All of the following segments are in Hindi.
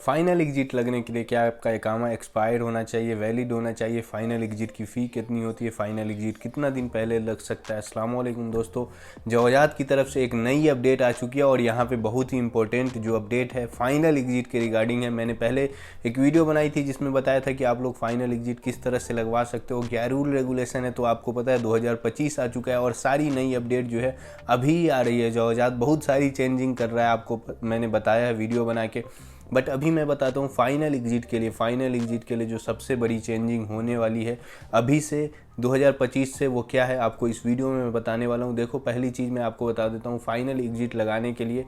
फाइनल एग्जिट लगने के लिए क्या आपका इकामा एक्सपायर होना चाहिए, वैलिड होना चाहिए, फाइनल एग्जिट की फ़ी कितनी होती है, फाइनल एग्जिट कितना दिन पहले लग सकता है। अस्सलाम वालेकुम दोस्तों, जवाजात की तरफ से एक नई अपडेट आ चुकी है और यहाँ पे बहुत ही इंपॉर्टेंट जो अपडेट है फाइनल एग्जिट के रिगार्डिंग है। मैंने पहले एक वीडियो बनाई थी जिसमें बताया था कि आप लोग फाइनल एग्जिट किस तरह से लगवा सकते हो, क्या रूल रेगुलेशन है। तो आपको पता है 2025 आ चुका है और सारी नई अपडेट जो है अभी आ रही है। जवाजात बहुत सारी चेंजिंग कर रहा है, आपको मैंने बताया है वीडियो बना के। बट अभी मैं बताता हूँ फाइनल एग्जिट के लिए, जो सबसे बड़ी चेंजिंग होने वाली है अभी से 2025 से, वो क्या है आपको इस वीडियो में मैं बताने वाला हूँ। देखो, पहली चीज़ मैं आपको बता देता हूँ, फाइनल एग्जिट लगाने के लिए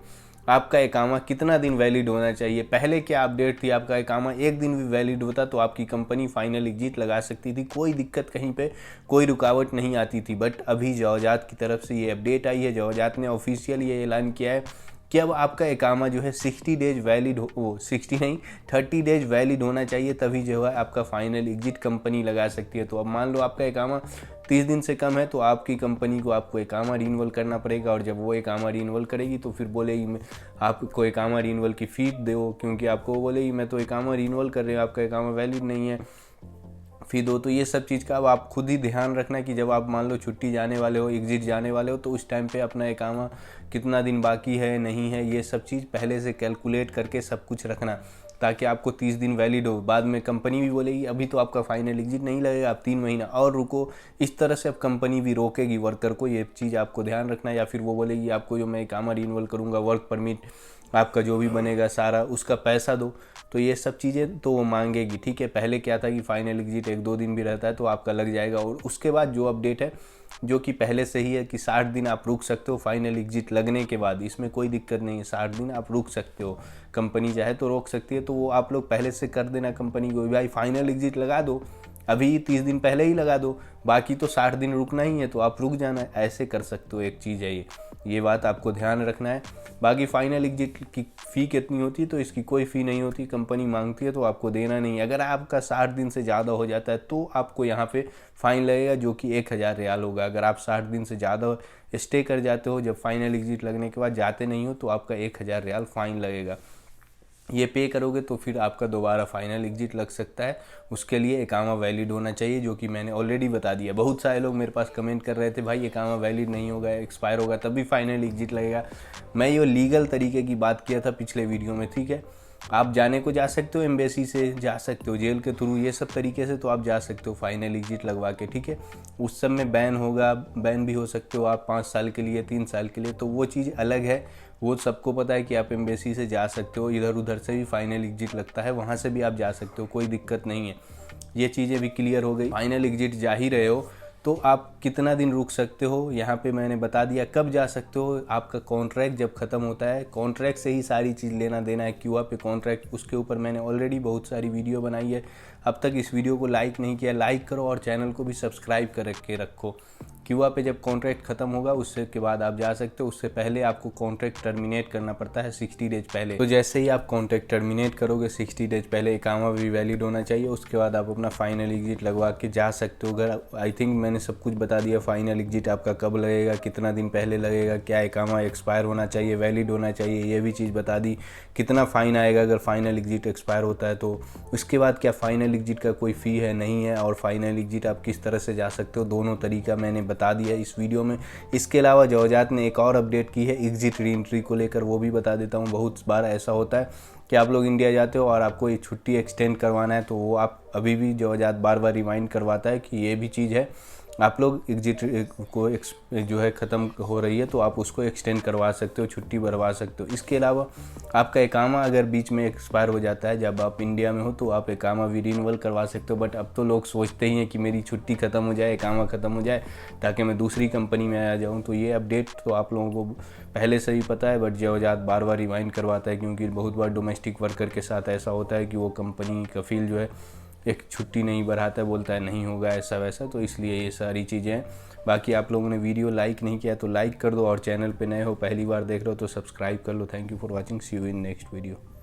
आपका इकामा कितना दिन वैलिड होना चाहिए। पहले क्या अपडेट थी, आपका इकामा एक दिन भी वैलिड होता तो आपकी कंपनी फाइनल एग्जिट लगा सकती थी, कोई दिक्कत, कहीं पे कोई रुकावट नहीं आती थी। बट अभी जवाजात की तरफ से ये अपडेट आई है, जवाजात ने ऑफिशियल ये ऐलान किया है कि अब आपका इकामा जो है 60 डेज वैलिड हो, वो 60 नहीं 30 डेज वैलिड होना चाहिए, तभी जो है आपका फाइनल एग्जिट कंपनी लगा सकती है। तो अब मान लो आपका इकामा 30 दिन से कम है तो आपकी कंपनी को आपको इकामा रीनवल करना पड़ेगा, और जब वो इकामा रीनवल करेगी तो फिर बोलेगी मैं आपको इकामा रीनवल की फ़ी दो, क्योंकि आपको बोलेगी मैं तो इकामा रीनवल कर रही हूँ, आपका इकामा वैलिड नहीं है, फ़ी दो। तो ये सब चीज़ का अब आप खुद ही ध्यान रखना कि जब आप मान लो छुट्टी जाने वाले हो, एग्जिट जाने वाले हो, तो उस टाइम पे अपना इकामा कितना दिन बाकी है नहीं है, ये सब चीज़ पहले से कैलकुलेट करके सब कुछ रखना, ताकि आपको 30 दिन वैलिड हो। बाद में कंपनी भी बोलेगी अभी तो आपका फाइनल एग्जिट नहीं लगेगा, आप 3 महीना और रुको, इस तरह से अब कंपनी भी रोकेगी वर्कर को। ये चीज़ आपको ध्यान रखना है। या फिर वो बोलेगी आपको जो मैं इकामा रिन्यूअल करूँगा, वर्क परमिट आपका जो भी बनेगा सारा उसका पैसा दो, तो ये सब चीज़ें तो वो मांगेगी। ठीक है, पहले क्या था कि फाइनल एग्जिट 1-2 दिन भी रहता है तो आपका लग जाएगा। और उसके बाद जो अपडेट है, जो कि पहले से ही है कि 60 दिन आप रुक सकते हो फाइनल एग्जिट लगने के बाद, इसमें कोई दिक्कत नहीं है, 60 दिन आप रुक सकते हो, कंपनी चाहे तो रोक सकती है। तो वो आप लोग पहले से कर देना कंपनी को, भाई फाइनल एग्जिट लगा दो, अभी 30 दिन पहले ही लगा दो, बाकी तो 60 दिन रुकना ही है तो आप रुक जाना, ऐसे कर सकते हो। एक चीज़ है ये बात आपको ध्यान रखना है। बाकी फाइनल एग्जिट की फ़ी कितनी होती है, तो इसकी कोई फ़ी नहीं होती, कंपनी मांगती है तो आपको देना नहीं है। अगर आपका 60 दिन से ज़्यादा हो जाता है तो आपको यहाँ पे फ़ाइन लगेगा, जो कि 1000 रियाल होगा। अगर आप 60 दिन से ज़्यादा स्टे कर जाते हो, जब फाइनल एग्जिट लगने के बाद जाते नहीं हो, तो आपका 1000 रियाल फ़ाइन लगेगा। ये पे करोगे तो फिर आपका दोबारा फाइनल एग्जिट लग सकता है। उसके लिए इकामा वैलिड होना चाहिए, जो कि मैंने ऑलरेडी बता दिया। बहुत सारे लोग मेरे पास कमेंट कर रहे थे भाई इकामा वैलिड नहीं होगा, एक्सपायर होगा तभी फाइनल एग्जिट लगेगा। मैं ये लीगल तरीके की बात किया था पिछले वीडियो में, ठीक है। आप जाने को जा सकते हो, एम्बेसी से जा सकते हो, जेल के थ्रू, ये सब तरीके से तो आप जा सकते हो फाइनल एग्जिट लगवा के, ठीक है। उस सब में बैन होगा, बैन भी हो सकते हो आप 5 साल के लिए, 3 साल के लिए, तो वो चीज़ अलग है। वो सबको पता है कि आप एम्बेसी से जा सकते हो, इधर उधर से भी फाइनल एग्जिट लगता है, वहाँ से भी आप जा सकते हो, कोई दिक्कत नहीं है। ये चीज़ें भी क्लियर हो गई। फाइनल एग्जिट जा ही रहे हो तो आप कितना दिन रुक सकते हो, यहाँ पे मैंने बता दिया। कब जा सकते हो, आपका कॉन्ट्रैक्ट जब ख़त्म होता है, कॉन्ट्रैक्ट से ही सारी चीज़ लेना देना है। क्यूआ पे कॉन्ट्रैक्ट, उसके ऊपर मैंने ऑलरेडी बहुत सारी वीडियो बनाई है। अब तक इस वीडियो को लाइक नहीं किया, लाइक करो और चैनल को भी सब्सक्राइब कर के रखो। क्यूआ पे जब कॉन्ट्रैक्ट ख़त्म होगा उससे के बाद आप जा सकते हो, उससे पहले आपको कॉन्ट्रैक्ट टर्मिनेट करना पड़ता है 60 डेज पहले। तो जैसे ही आप कॉन्ट्रैक्ट टर्मिनेट करोगे 60 डेज पहले इकामा भी वैलिड होना चाहिए, उसके बाद आप अपना फाइनल एग्जिट लगवा के जा सकते हो घर। आई थिंक मैंने सब कुछ बता दिया। फाइनल एग्जिट आपका कब लगेगा, कितना दिन पहले लगेगा, क्या इकामा एक्सपायर होना चाहिए, वैलिड होना चाहिए, ये भी चीज़ बता दी। कितना फ़ाइन आएगा अगर फाइनल एग्जिट एक्सपायर होता है, तो उसके बाद क्या फाइनल एग्जिट का कोई फ़ी है नहीं है, और फाइनल एग्जिट आप किस तरह से जा सकते हो, दोनों तरीका मैंने बता दिया इस वीडियो में। इसके अलावा जवाजात ने एक और अपडेट की है एग्जिट री एंट्री को लेकर, वो भी बता देता हूँ। बहुत बार ऐसा होता है कि आप लोग इंडिया जाते हो और आपको ये छुट्टी एक्सटेंड करवाना है, तो वो आप अभी भी जवाजात बार बार रिमाइंड करवाता है कि ये भी चीज़ है, आप लोग एग्जिट को जो है ख़त्म हो रही है तो आप उसको एक्सटेंड करवा सकते हो, छुट्टी भरवा सकते हो। इसके अलावा आपका इकामा अगर बीच में एक्सपायर हो जाता है, जब आप इंडिया में हो, तो आप इकामा भी रिन्यूअल करवा सकते हो। बट अब तो लोग सोचते ही हैं कि मेरी छुट्टी ख़त्म हो जाए, इकामा ख़त्म हो जाए, ताकि मैं दूसरी कंपनी में आ जाऊँ। तो ये अपडेट तो आप लोगों को पहले से ही पता है, बट जवाजात बार बार रिमाइंड करवाता है, क्योंकि बहुत बार डोमेस्टिक वर्कर के साथ ऐसा होता है कि वो कंपनी कफील जो है एक छुट्टी नहीं बढ़ाता है, बोलता है नहीं होगा ऐसा वैसा, तो इसलिए ये सारी चीज़ें हैं। बाकी आप लोगों ने वीडियो लाइक नहीं किया तो लाइक कर दो, और चैनल पे नए हो, पहली बार देख रहे हो तो सब्सक्राइब कर लो। Thank you for watching, see you in next video.